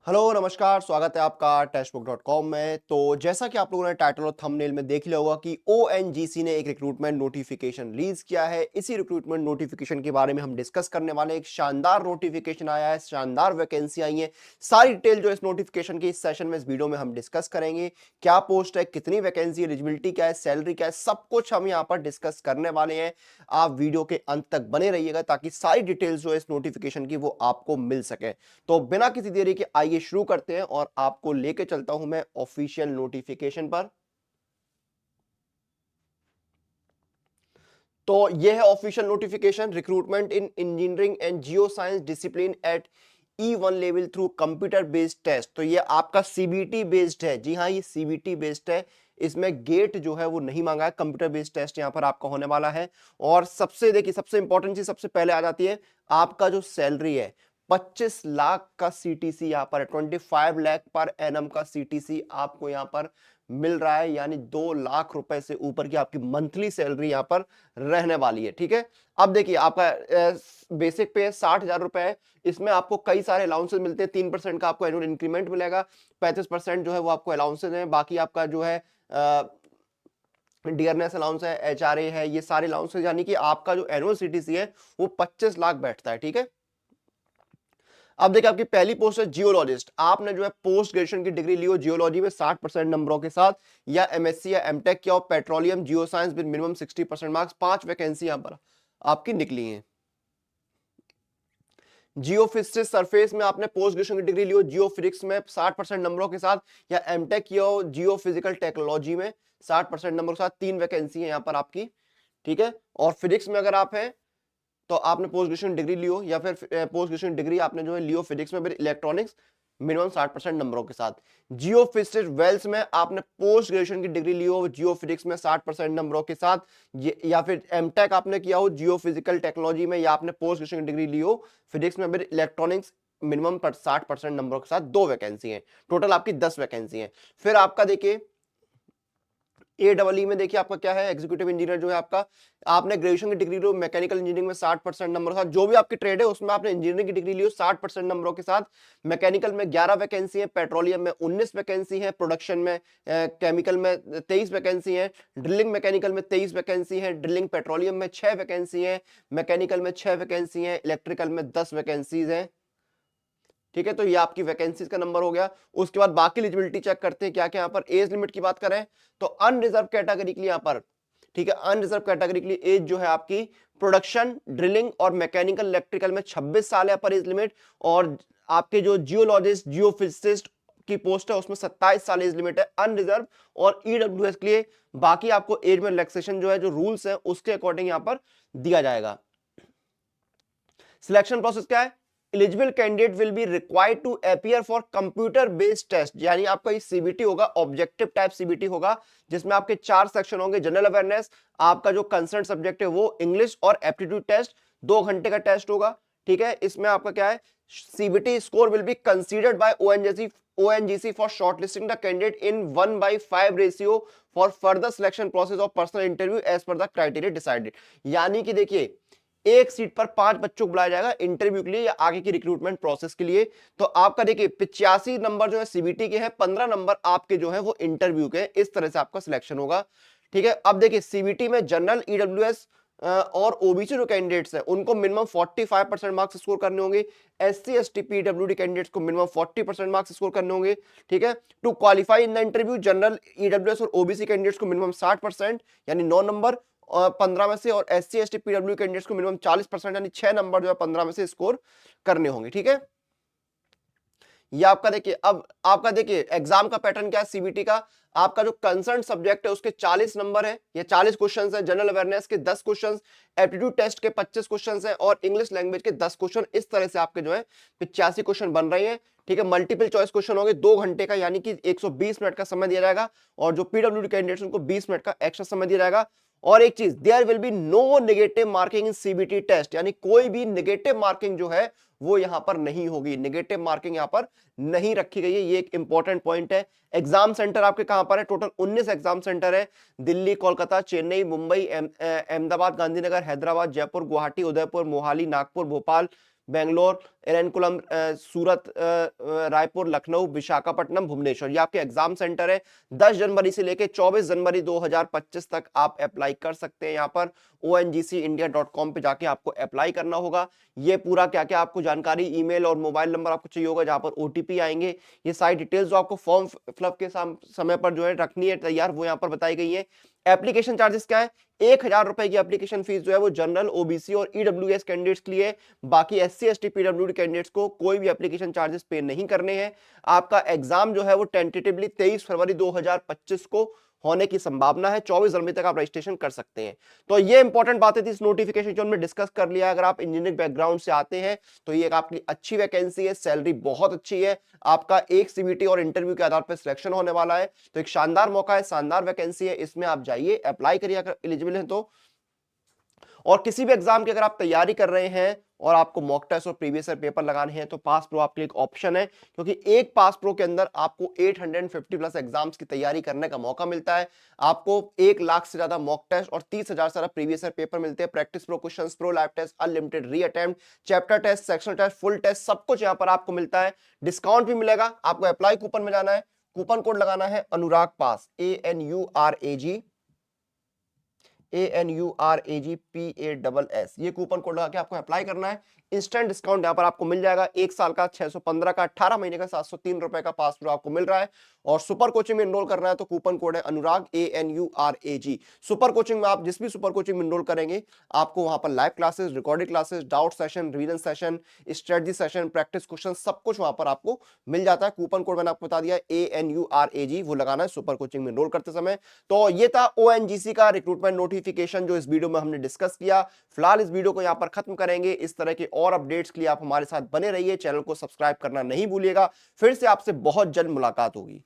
Hello नमस्कार, स्वागत है आपका टेस्टबुक.com में। तो जैसा कि आप लोगों ने टाइटल और थंबनेल में देख लिया होगा कि ओएनजीसी ने एक रिक्रूटमेंट नोटिफिकेशन रिलीज किया है। इसी रिक्रूटमेंट नोटिफिकेशन के बारे में हम डिस्कस करने वाले हैं। एक शानदार नोटिफिकेशन आया है, शानदार वैकेंसी आई है। सारी डिटेल जो इस नोटिफिकेशन की इस सेशन में, इस वीडियो में हम डिस्कस करेंगे। क्या पोस्ट है, कितनी वैकेंसी, एलिजिबिलिटी क्या है, सैलरी क्या है, सब कुछ हम यहाँ पर डिस्कस करने वाले हैं। आप वीडियो के अंत तक बने रहिएगा ताकि सारी डिटेल्स जो है इस नोटिफिकेशन की वो आपको मिल सके। तो बिना किसी देरी के आइए शुरू करते हैं और आपको लेके चलता हूं मैं ऑफिशियल नोटिफिकेशन पर। तो यह है official notification, recruitment in engineering and geoscience discipline at E1 level through computer based test. तो ये आपका सीबीटी बेस्ड है। जी हाँ, ये सीबीटी बेस्ड है। इसमें गेट जो है वो नहीं मांगा है, कंप्यूटर बेस्ड टेस्ट यहां पर आपका होने वाला है। और सबसे देखिए, सबसे इंपॉर्टेंट चीज सबसे पहले आ जाती है, आपका जो सैलरी है 25 लाख का सीटीसी यहां पर 25 लाख पर एनम का सीटीसी आपको यहां पर मिल रहा है। यानी 2 लाख रुपए से ऊपर की आपकी मंथली सैलरी यहां पर रहने वाली है। ठीक है, अब देखिए आपका बेसिक पे 60,000 रुपए है। इसमें आपको कई सारे अलाउंसेस मिलते हैं। 3% का आपको एनुअल इंक्रीमेंट मिलेगा, 35% जो है वो आपको अलाउंसेस है। बाकी आपका जो है डियरनेस अलाउंस है, एचआरए है, ये सारे अलाउंसेस, यानी कि आपका जो एनुअल सीटीसी है वो 25 लाख बैठता है। ठीक है, अब देखिए आपकी पहली पोस्ट है जियोलॉजिस्ट। आपने जो है पोस्ट ग्रेजुएशन की डिग्री ली हो जियोलॉजी में 60% नंबरों के साथ, या एमएससी या एमटेक किया हो petroleum geo science with minimum 60% marks. 5 vacancy यहां पर आपकी निकली हैं। जियोफिजिक्स सरफेस में आपने पोस्ट ग्रेजुएशन की डिग्री ली हो जियोफिजिक्स में 60% नंबरों के साथ, या एमटेक किया हो जियोफिजिकल टेक्नोलॉजी में 60% नंबरों के साथ। 3 वैकेंसी है यहां पर आपकी। ठीक है, और फिजिक्स में अगर आप हैं तो आपने पोस्ट ग्रेजुएशन डिग्री लियो, या फिर पोस्ट ग्रेजुएशन डिग्री आपने जो है लियो फिजिक्स में, फिर इलेक्ट्रॉनिक्स मिनिमम 60% नंबरों के साथ। जियो फिजिक्स वेल्स में आपने पोस्ट ग्रेजुएशन की डिग्री लियो जियो फिजिक्स में 60% नंबरों के साथ, या फिर एमटेक आपने किया हो जियो फिजिकल टेक्नोलॉजी में, या आपने पोस्ट ग्रेजुएशन की डिग्री लियो फिजिक्स में, फिर इलेक्ट्रॉनिक्स मिनिमम 60% नंबरों के साथ। 2 वैकेंसी है, टोटल आपकी 10 वैकेंसी है। फिर आपका देखिए AEE में देखिए आपका क्या है, एग्जीक्यूटिव इंजीनियर जो है आपका, आपने ग्रेजुएशन की डिग्री लो मैकेनिकल इंजीनियरिंग में 60% नंबर के साथ। जो भी आपकी ट्रेड है उसमें आपने इंजीनियरिंग की डिग्री ली हो 60% नंबरों के साथ। मैकेनिकल में 11 वैकेंसी है, पेट्रोलियम में 19 वैकेंसी है, प्रोडक्शन में केमिकल में 23 वैकेंसी है, ड्रिलिंग मैकेनिकल में 23 वैकेंसी है, ड्रिलिंग पेट्रोलियम में 6 वैकेंसी है, मैकेनिकल में 6 वैकेंसी है, इलेक्ट्रिकल में 10 वैकेंसीज है। ठीक है, तो ये आपकी वैकेंसीज का नंबर हो गया। उसके बाद बाकी एलिजिबिलिटी चेक करते हैं क्या क्या। यहाँ पर एज लिमिट की बात करें तो अनरिजर्व कैटेगरी के लिए यहाँ पर, ठीक है, अनरिजर्व कैटेगरी के लिए एज जो है आपकी प्रोडक्शन, ड्रिलिंग और मैकेनिकल इलेक्ट्रिकल में 26 साल है अपर एज लिमिट। और आपके जो जियोलॉजिस्ट जियोफिजिसिस्ट की पोस्ट है उसमें 27 साल एज लिमिट है अनरिजर्व। और ईडब्ल्यूएस के लिए बाकी आपको एज में रिलैक्सेशन जो है, जो रूल्स है उसके अकॉर्डिंग यहाँ पर दिया जाएगा। सिलेक्शन प्रोसेस क्या है, eligible candidate will be required to appear for computer based test. यानी आपका ये सीबीटी होगा, ऑब्जेक्टिव टाइप सीबीटी होगा, जिसमें आपके 4 सेक्शन होंगे। जनरल अवेयरनेस, आपका जो कंसर्न सब्जेक्ट है वो इंग्लिश, और एप्टीट्यूड टेस्ट 2 घंटे का टेस्ट होगा। ठीक है, इसमें आपका क्या है, CBT score will be considered by ONGC for shortlisting the candidate in 1/5 ratio for further selection process of personal interview as per the criteria decided. यानी कि देखिए एक सीट पर 5 बच्चों को बुलाया जाएगा इंटरव्यू के लिए या आगे की रिक्रूटमेंट प्रोसेस के लिए। तो आपका देखिए 85 नंबर जो है सीबीटी के हैं, 15 नंबर आपके जो है वो इंटरव्यू के। इस तरह से आपका सिलेक्शन होगा। ठीक है, अब देखिए सीबीटी में जनरल, ईडब्ल्यूएस और ओबीसी जो कैंडिडेट्स हैं उनको मिनिमम 45% मार्क्स स्कोर करने होंगे। एससी एसटी पीडब्ल्यूडी कैंडिडेट्स को मिनिमम 40% मार्क्स स्कोर करने होंगे। ठीक है, to qualify in the interview general, EWS और ओबीसी कैंडिडेट्स को मिनिमम 60% यानी 9 नंबर 15 में से, और एससी एसटी पीडब्ल्यू कैंडिडेट्स को मिनिमम 40% यानी 6 नंबर जो है 15 में से स्कोर करने होंगे। ठीक है, ये आपका देखिए, अब आपका देखिए एग्जाम का पैटर्न क्या है सीबीटी का। आपका जो कंसर्न सब्जेक्ट है उसके 40 नंबर है, ये 40 क्वेश्चंस है। जनरल अवेयरनेस के 10 क्वेश्चंस, एप्टीट्यूड टेस्ट के 25 क्वेश्चंस है, और इंग्लिश लैंग्वेज के 10 क्वेश्चन। इस तरह से आपके जो है 85 क्वेश्चन बन रहे हैं। ठीक है, मल्टीपल चॉइस क्वेश्चन होंगे 2 घंटे का, यानी कि 120 मिनट का समय दिया जाएगा। और जो पीडब्ल्यूडी कैंडिडेट्स उनको 20 मिनट का एक्स्ट्रा समय दिया जाएगा। और एक चीज, there will be no negative marking in CBT test, यानी कोई भी नेगेटिव मार्किंग जो है वो यहां पर नहीं होगी। नेगेटिव मार्किंग यहां पर नहीं रखी गई है, ये एक इंपॉर्टेंट पॉइंट है। एग्जाम सेंटर आपके कहां पर है, टोटल 19 एग्जाम सेंटर है। दिल्ली, कोलकाता, चेन्नई, मुंबई, अहमदाबाद, गांधीनगर, हैदराबाद, जयपुर, गुवाहाटी, उदयपुर, मोहाली, नागपुर, भोपाल, बेंगलोर, एर्नाकुलम, सूरत, रायपुर, लखनऊ, विशाखापट्टनम, भुवनेश्वर, ये आपके एग्जाम सेंटर है। 10 जनवरी से लेकर 24 जनवरी 2025 तक आप अप्लाई कर सकते हैं। यहाँ पर ONGCindia.com पे जाके आपको अप्लाई करना होगा। ये पूरा क्या क्या आपको जानकारी, ईमेल और मोबाइल नंबर आपको चाहिए होगा, जहां पर OTP आएंगे। ये सारी डिटेल्स जो आपको फॉर्म फिलअप के समय पर जो है रखनी है तैयार, वो यहाँ पर बताई गई है। एप्लीकेशन चार्जेस क्या है? 1000 रुपए की एप्लीकेशन फीस जो है वो जनरल, OBC और EWS कैंडिडेट्स के लिए। बाकी SC ST PWD कैंडिडेट्स को कोई भी एप्लीकेशन चार्जेस पे नहीं करने हैं। आपका एग्जाम जो है वो टेंटेटिवली 23 फरवरी 2025 को होने की संभावना है। 24 जनवरी तक आप रजिस्ट्रेशन कर सकते हैं। तो ये इंपॉर्टेंट बातें थी इस नोटिफिकेशन जो हमने डिस्कस कर लिया। अगर आप इंजीनियरिंग बैकग्राउंड से आते हैं तो ये एक आपकी अच्छी वैकेंसी है, सैलरी बहुत अच्छी है, आपका एक CBT और इंटरव्यू के आधार पर सिलेक्शन होने वाला है। तो एक शानदार मौका है, शानदार वैकेंसी है, इसमें आप जाइए, अप्लाई करिए अगर एलिजिबल हैं तो। और किसी भी एग्जाम की अगर आप तैयारी कर रहे हैं और आपको मॉक टेस्ट और प्रीवियस ईयर पेपर लगाने हैं तो पास प्रो आपके लिए एक ऑप्शन है, क्योंकि एक पास प्रो के अंदर आपको 850 प्लस एग्जाम्स की तैयारी करने का मौका मिलता है। आपको 1 लाख से ज्यादा मॉक टेस्ट और 30,000 से ज्यादा प्रीवियस ईयर पेपर मिलते हैं। Practice pro questions, pro lab test, unlimited reattempt, chapter test, sectional test, full test, सब कुछ यहाँ पर आपको मिलता है। डिस्काउंट भी मिलेगा। आपको अप्लाई कूपन में जाना है, कूपन कोड लगाना है अनुराग पास, ANURAGPASS, ये कूपन कोड लगा के आपको अप्लाई करना है। इंस्टेंट डिस्काउंट यहां पर आपको मिल जाएगा। 1 साल का 615 का, 18 महीने का 703 रुपए का पास प्रो आपको मिल रहा है। और सुपर कोचिंग में एनरोल करना है तो कूपन कोड है अनुराग, ANURAG। सुपर कोचिंग में आप जिस भी सुपर कोचिंग में एनरोल करेंगे आपको वहां पर live classes, recorded classes, doubt session, revision session, strategy session, practice question, सब कुछ वहां पर आपको मिल जाता है। कूपन कोड मैंने आपको बता दिया ANURAG, वो लगाना है सुपर कोचिंग में एनरोल करते समय। तो ये था ONGC का रिक्रूटमेंट नोटिफिकेशन जो इस वीडियो में हमने डिस्कस किया। फिलहाल इस वीडियो को यहां पर खत्म करेंगे। इस तरह के और अपडेट्स के लिए आप हमारे साथ बने रहिए, चैनल को सब्सक्राइब करना नहीं भूलिएगा। फिर से आपसे बहुत जल्द मुलाकात होगी।